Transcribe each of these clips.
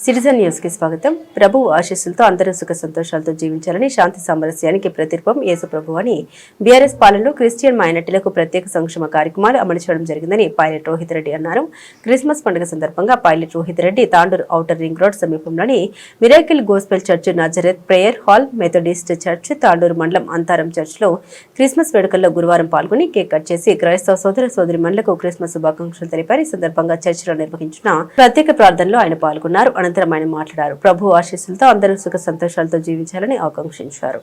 Citizen news కి స్వాగతం. ప్రభువు ఆశీస్సులతో అందరూ సుఖ సంతోషాలతో జీవించాలని, శాంతి సామరస్యానికి ప్రతిరూపం యేసు ప్రభు అని బీఆర్ఎస్ పాలనలో క్రిస్టియన్ మైనార్టీలకు ప్రత్యేక సంక్షేమ కార్యక్రమాలు అమలు చేయడం జరిగిందని పైలట్ రోహిత్ రెడ్డి అన్నారు. క్రిస్మస్ పండుగ సందర్భంగా pilot Rohit Reddy Tandur outer ring road సమీపంలోని miracle gospel church, Nazareth prayer hall, Methodist church, Tandur మండలం అంతారం చర్చ్ లో క్రిస్మస్ వేడుకల్లో గురువారం పాల్గొని కేక్ కట్ చేసి క్రైస్తవ సోదర సోదరిమణులకు క్రిస్మస్ శుభాకాంక్షలు తెలిపారు. ఈ సందర్భంగా చర్చిలో నిర్వహించిన ప్రత్యేక ప్రార్థనలో ఆయన పాల్గొన్నారు. అనంతరం ఆయన మాట్లాడారు. ప్రభు ఆశీస్సులతో అందరూ సుఖ సంతోషాలతో జీవించాలని ఆకాంక్షించారు.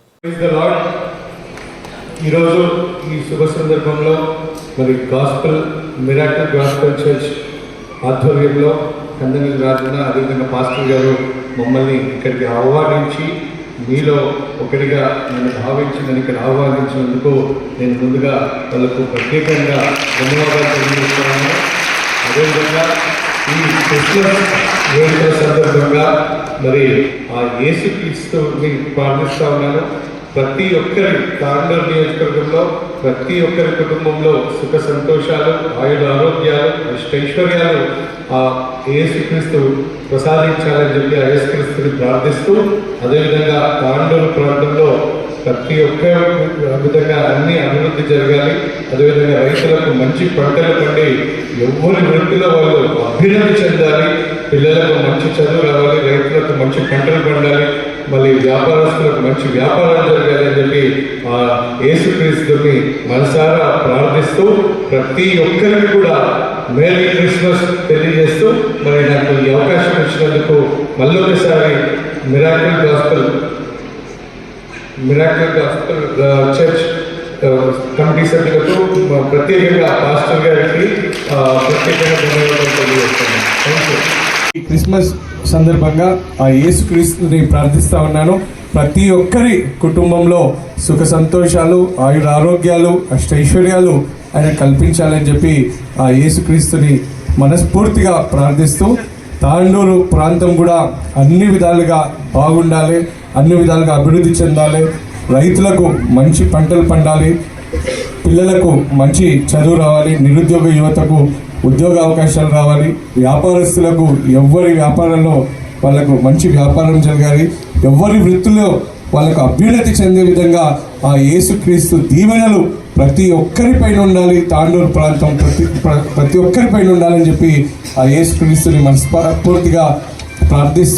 ఈరోజు ఈ శుభ సందర్భంలో మరి గాస్పెల్ మిరాకిల్ గాస్పెల్ చర్చ్ ఆధ్వర్యంలో కందనీలు రాజున అదేవిధంగా పాస్టర్ గారు మమ్మల్ని ఇక్కడికి ఆహ్వానించి మీలో ఒకటిగా నన్ను భావించి నన్ను ఇక్కడ ఆహ్వానించినందుకు నేను ముందుగా వాళ్ళకు ప్రత్యేకంగా ధన్యవాదాలు తెలియజేస్తున్నాను. అదేవిధంగా ఈ క్రిస్మస్ వేడుకల సందర్భంగా మరి ఆ యేసుక్రీస్తుని ప్రార్థిస్తా ఉన్నాను. ప్రతి ఒక్కరి తాండూరు నియోజకవర్గంలో ప్రతి ఒక్కరి కుటుంబంలో సుఖ సంతోషాలు, ఆయుధ ఆరోగ్యాలు, అష్టైశ్వర్యాలు ఆ యేసుక్రీస్తు ప్రసాదించాలని చెప్పి ఆ యేసుక్రీస్తుని ప్రార్థిస్తూ, అదేవిధంగా తాండూరు ప్రాంతంలో ప్రతి ఒక్క విధంగా అన్ని అభివృద్ధి జరగాలి. అదేవిధంగా రైతులకు మంచి పంటలు పండి ఎవరి వృత్తిలో వాళ్ళు అభ్యున్నతి చెందాలి. పిల్లలకు మంచి చదువు రావాలి, రైతులకు మంచి పంటలు పండాలి, మళ్ళీ వ్యాపారస్తులకు మంచి వ్యాపారాలు జరగాలి అని చెప్పి ఆ యేసుక్రీస్తుని మనసారా ప్రార్థిస్తూ ప్రతి ఒక్కరికి కూడా మేరీ క్రిస్మస్ తెలియజేస్తూ మరి నాకు ఈ అవకాశం ఇచ్చినందుకు మళ్ళీ ఒకసారి మిరాకిల్ గాస్పెల్ చర్చ్ కమిటీ సభ్యులకు ప్రత్యేకంగా పాస్టర్ గారికి ప్రత్యేకంగా ధన్యవాదాలు తెలియజేస్తున్నాను. ఈ క్రిస్మస్ సందర్భంగా ఆ యేసుక్రీస్తుని ప్రార్థిస్తా ఉన్నాను. ప్రతి ఒక్కరి కుటుంబంలో సుఖ సంతోషాలు, ఆయుర ఆరోగ్యాలు, అష్టైశ్వర్యాలు ఆయన కల్పించాలని చెప్పి ఆ యేసుక్రీస్తుని మనస్ఫూర్తిగా ప్రార్థిస్తూ, తాండూరు ప్రాంతం కూడా అన్ని విధాలుగా బాగుండాలి, అన్ని విధాలుగా అభివృద్ధి చెందాలి, రైతులకు మంచి పంటలు పండాలి, పిల్లలకు మంచి చదువు రావాలి, నిరుద్యోగ యువతకు ఉద్యోగ అవకాశాలు రావాలి, వ్యాపారస్తులకు ఎవరి వ్యాపారంలో వాళ్ళకు మంచి వ్యాపారం జరగాలి, ఎవరి వృత్తిలో వాళ్ళకు అభ్యున్నతి చెందే విధంగా ఆ యేసుక్రీస్తు దీవెనలు ప్రతి ఒక్కరిపైన ఉండాలి, తాండూరు ప్రాంతం ప్రతి ఒక్కరిపైన ఉండాలని చెప్పి ఆ యేసుక్రీస్తుని మనస్ఫూర్తిగా ప్రార్థిస్తూ